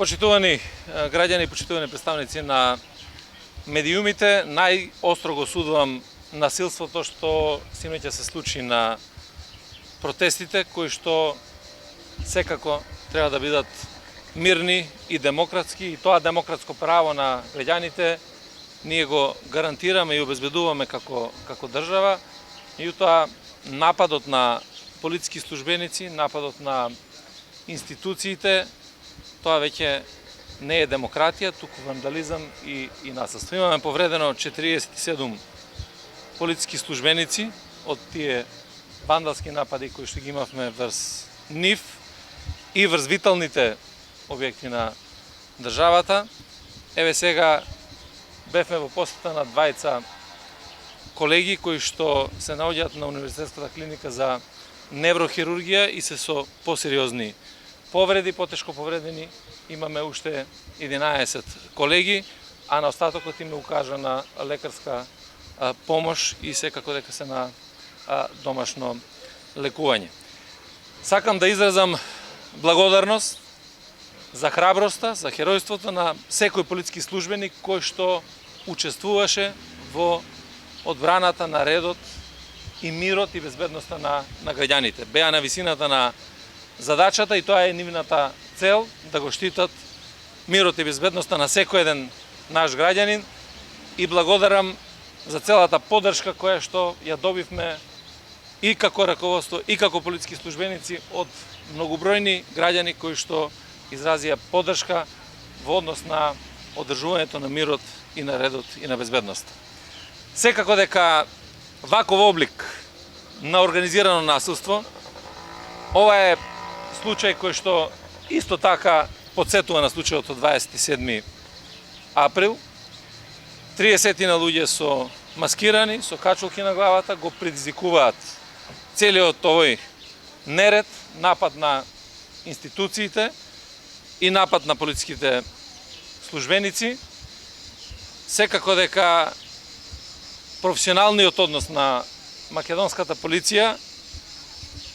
Почитувани граѓани, почитувани представници на медиумите, најостро го судувам насилството што синоќа се случи на протестите, кои што секако треба да бидат мирни и демократски, и тоа демократско право на граѓаните ние го гарантираме и обезбедуваме како држава. Меѓутоа, нападот на полициски службеници, нападот на институциите, тоа веќе не е демократија, туку вандализам и насилство. Имаме повредено 47 полициски службеници од тие вандалски напади кои што ги имавме врз нив и врз виталните објекти на државата. Еве сега бевме во посета на двајца колеги кои што се наоѓаат на Универзитетската клиника за неврохирургија и се со посериозни повреди, потешко повредени. Имаме уште 11 колеги, а на остатокот им е укажана лекарска помош и секако дека се на домашно лекување. Сакам да изразам благодарност за храброста, за херојството на секој полициски службеник кој што учествуваше во одбраната на редот и мирот и безбедноста на граѓаните. Беа на висината на задачата и тоа е нивната цел, да го штитат мирот и безбедноста на секој еден наш граѓанин, и благодарам за целата поддршка која што ја добивме и како раководство и како полициски службеници од многобројни граѓани кои што изразија поддршка во однос на одржувањето на мирот и на редот и на безбедноста. Секако дека ваков облик на организирано насилство, ова е случај кој што исто така подсетува на случајот од 27 април. 30 на луѓе со маскирани, со качулки на главата, го предизвикуваат целиот овој неред, напад на институциите и напад на полициските службеници. Секако дека професионалниот однос на македонската полиција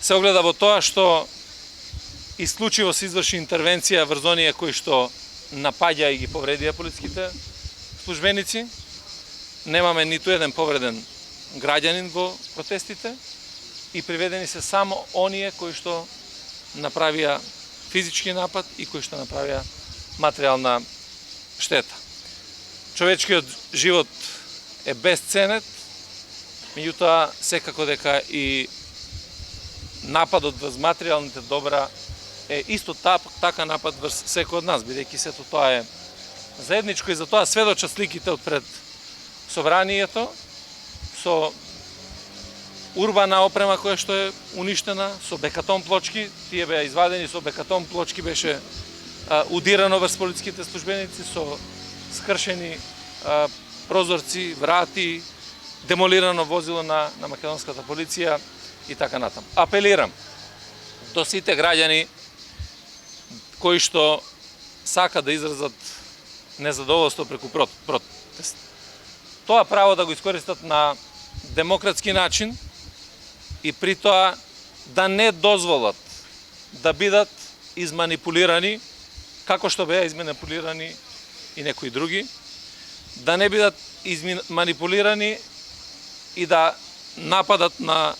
се огледа во тоа што исклучиво се изврши интервенција врз оние кои што напаѓа и ги повредија полициските службеници. Немаме ниту еден повреден граѓанин во протестите и приведени се само оние кои што направија физички напад и кои што направија материјална штета. Човечкиот живот е безценет, меѓутоа секако дека и нападот врз материјалните добра е исто така напад врз секој од нас, бидејќи сето тоа е заедничко, и за тоа сведочат сликите од пред собранието со урбана опрема која што е уништена, со бекатон плочки. Тие беа извадени со бекатон плочки, беше удирано врз полициските службеници со скршени прозорци, врати, демолирано возило на македонската полиција и така натаму. Апелирам до сите граѓани кои што сака да изразат незадоволство преку протест. Тоа право да го искористат на демократски начин и при тоа да не дозволат да бидат изманипулирани, како што беа изманипулирани и некои други, да не бидат манипулирани и да нападат на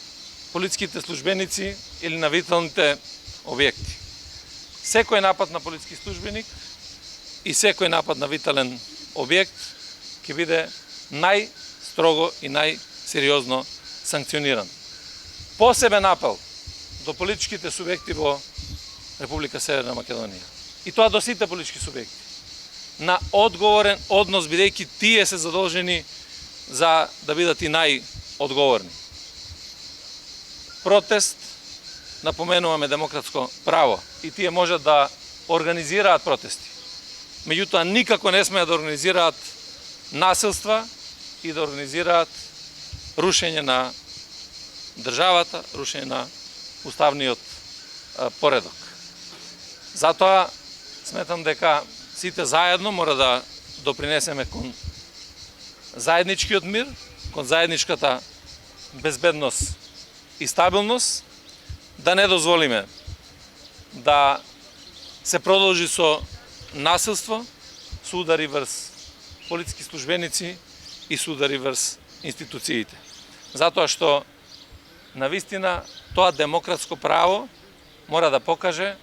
полициските службеници или на виталните објекти. Секој напад на полициски службеник и секој напад на витален објект ќе биде најстрого и најсериозно санкциониран. Посебен апел до политичките субјекти во Република Северна Македонија. И тоа до сите политички субјекти. На одговорен однос, бидејќи тие се задолжени за да бидат и најодговорни. Протест, напоменуваме, демократско право и тие можат да организираат протести. Меѓутоа никако не смеат да организираат насилства и да организираат рушење на државата, рушење на уставниот поредок. Затоа сметам дека сите заедно мора да допринесеме кон заедничкиот мир, кон заедничката безбедност и стабилност, да не дозволиме да се продолжи со насилство, се удари врз полициски службеници и се удари врз институциите. Затоа што навистина тоа демократско право мора да покаже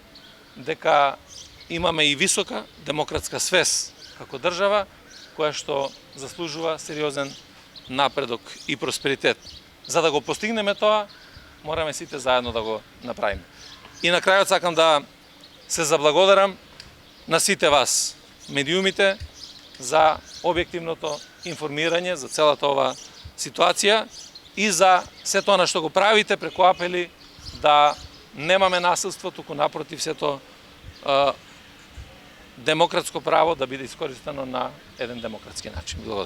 дека имаме и висока демократска свест како држава, која што заслужува сериозен напредок и просперитет. За да го постигнеме тоа, мораме сите заедно да го направиме. И на крајот сакам да се заблагодарам на сите вас, медиумите, за објективното информирање за целата ова ситуација и за се тоа на што го правите преку апели да немаме насилство, туку напротив сето демократско право да биде искористено на еден демократски начин. Благодарам.